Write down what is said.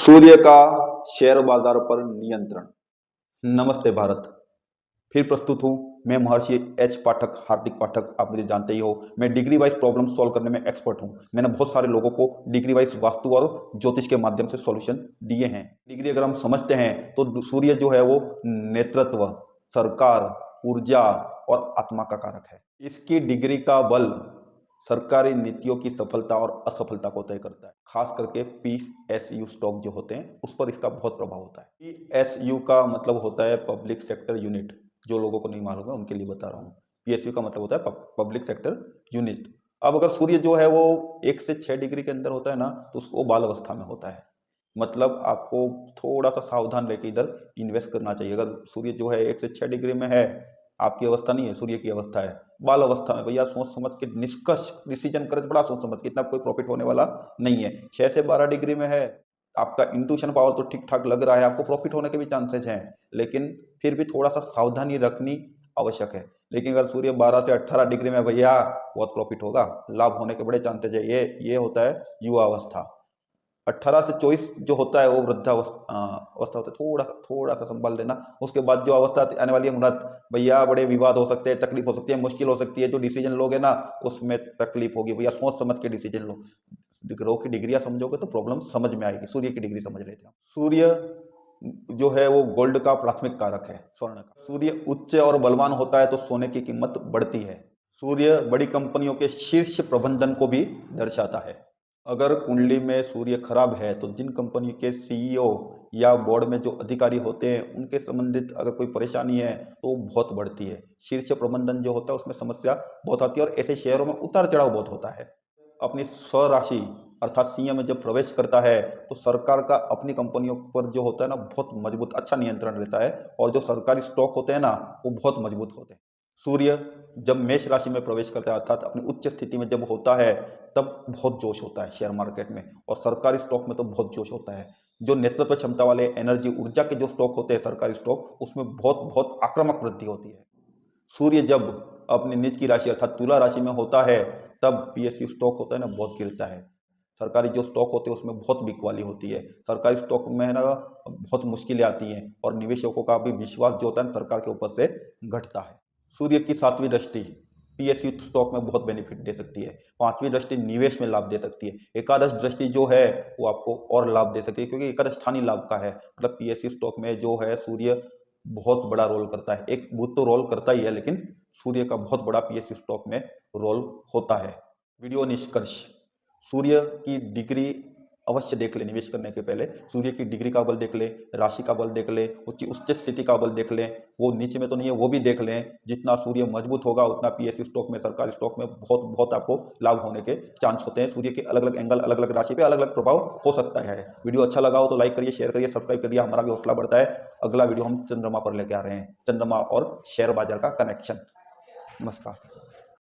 सूर्य का शेयर बाजार पर नियंत्रण। नमस्ते भारत। फिर प्रस्तुत हूँ मैं महर्षि एच पाठक, हार्दिक पाठक। आप मुझे जानते ही हो, मैं डिग्री वाइज प्रॉब्लम सॉल्व करने में एक्सपर्ट हूँ। मैंने बहुत सारे लोगों को डिग्री वाइज वास्तु और ज्योतिष के माध्यम से सॉल्यूशन दिए हैं। डिग्री अगर हम समझते हैं तो सूर्य जो है वो नेतृत्व, सरकार, ऊर्जा और आत्मा का कारक है। इसकी डिग्री का बल सरकारी नीतियों की सफलता और असफलता को तय करता है। खास करके PSU स्टॉक जो होते हैं उस पर इसका बहुत प्रभाव होता है। PSU का मतलब होता है पब्लिक सेक्टर यूनिट। जो लोगों को नहीं मालूम है उनके लिए बता रहा हूँ। PSU का मतलब होता है पब्लिक सेक्टर यूनिट। अब अगर सूर्य जो है वो 1 से 6 डिग्री के अंदर होता है ना, तो उसको बाल अवस्था में होता है। मतलब आपको थोड़ा सा सावधान लेके इधर इन्वेस्ट करना चाहिए। अगर सूर्य जो है 1 से 6 डिग्री में है, आपकी अवस्था नहीं है, सूर्य की अवस्था है, बाल अवस्था में, भैया सोच समझ के निष्कर्ष डिसीजन करे, बड़ा सोच समझ के, इतना कोई प्रॉफिट होने वाला नहीं है। 6 से 12 डिग्री में है, आपका इंट्यूशन पावर तो ठीक ठाक लग रहा है, आपको प्रॉफिट होने के भी चांसेस हैं, लेकिन फिर भी थोड़ा सा सावधानी रखनी आवश्यक है। लेकिन अगर सूर्य 12 से 18 डिग्री में, भैया बहुत प्रॉफिट होगा, लाभ होने के बड़े चांसेस है। ये होता है युवा अवस्था। 18 से 24 जो होता है वो वृद्धावस्था अवस्था होता है। थोड़ा सा संभाल लेना। उसके बाद जो अवस्था आने वाली है मृत, भैया बड़े विवाद हो सकते हैं, तकलीफ हो सकती है, मुश्किल हो सकती है। जो डिसीजन लोगे ना उसमें तकलीफ होगी, भैया सोच समझ के डिसीजन लो। ग्रहों की डिग्रियां समझोगे तो प्रॉब्लम समझ में आएगी। सूर्य की डिग्री समझ लेते हैं। सूर्य जो है वो गोल्ड का प्राथमिक कारक है, स्वर्ण का। सूर्य उच्च और बलवान होता है तो सोने की कीमत बढ़ती है। सूर्य बड़ी कंपनियों के शीर्ष प्रबंधन को भी दर्शाता है। अगर कुंडली में सूर्य खराब है तो जिन कंपनी के CEO या बोर्ड में जो अधिकारी होते हैं उनके संबंधित अगर कोई परेशानी है तो बहुत बढ़ती है। शीर्ष प्रबंधन जो होता है उसमें समस्या बहुत आती है और ऐसे शेयरों में उतार चढ़ाव बहुत होता है। अपनी स्वराशि अर्थात सिंह में जब प्रवेश करता है तो सरकार का अपनी कंपनियों पर जो होता है ना बहुत मजबूत अच्छा नियंत्रण रहता है, और जो सरकारी स्टॉक होते हैं ना वो बहुत मजबूत होते हैं। सूर्य जब मेष राशि में प्रवेश करता है अर्थात अपनी उच्च स्थिति में जब होता है तब बहुत जोश होता है शेयर मार्केट में, और सरकारी स्टॉक में तो बहुत जोश होता है। जो नेतृत्व क्षमता वाले एनर्जी ऊर्जा के जो स्टॉक होते हैं सरकारी स्टॉक, उसमें बहुत बहुत आक्रामक वृद्धि होती है। सूर्य जब अपनी नीच की राशि अर्थात तुला राशि में होता है तब PSU स्टॉक होता है ना बहुत गिरता है। सरकारी जो स्टॉक होते हैं उसमें बहुत बिकवाली होती है। सरकारी स्टॉक में है ना बहुत मुश्किलें आती हैं और निवेशकों का भी विश्वास जो होता है सरकार के ऊपर से घटता है। सूर्य की 7वीं दृष्टि PSU स्टॉक में बहुत बेनिफिट दे सकती है। 5वीं दृष्टि निवेश में लाभ दे सकती है। एकादश दृष्टि जो है वो आपको और लाभ दे सकती है, क्योंकि एकादश स्थानीय लाभ का है। मतलब PSU स्टॉक में जो है सूर्य बहुत बड़ा रोल करता है। एक बुध तो रोल करता ही है, लेकिन सूर्य का बहुत बड़ा PSU स्टॉक में रोल होता है। वीडियो निष्कर्ष। सूर्य की डिग्री अवश्य देख ले निवेश करने के पहले। सूर्य की डिग्री का बल देख ले, राशि का बल देख ले, उसकी उच्च स्थिति का बल देख ले। वो नीचे में तो नहीं है वो भी देख लें। जितना सूर्य मजबूत होगा उतना PSU स्टॉक में, सरकारी स्टॉक में बहुत बहुत आपको लाभ होने के चांस होते हैं। सूर्य के अलग अलग एंगल, अलग अलग राशि पे अलग अलग प्रभाव हो सकता है। वीडियो अच्छा लगा हो तो लाइक करिए, शेयर करिए, सब्सक्राइब करिए, हमारा भी हौसला बढ़ता है। अगला वीडियो हम चंद्रमा पर लेके आ रहे हैं, चंद्रमा और शेयर बाजार का कनेक्शन। नमस्कार।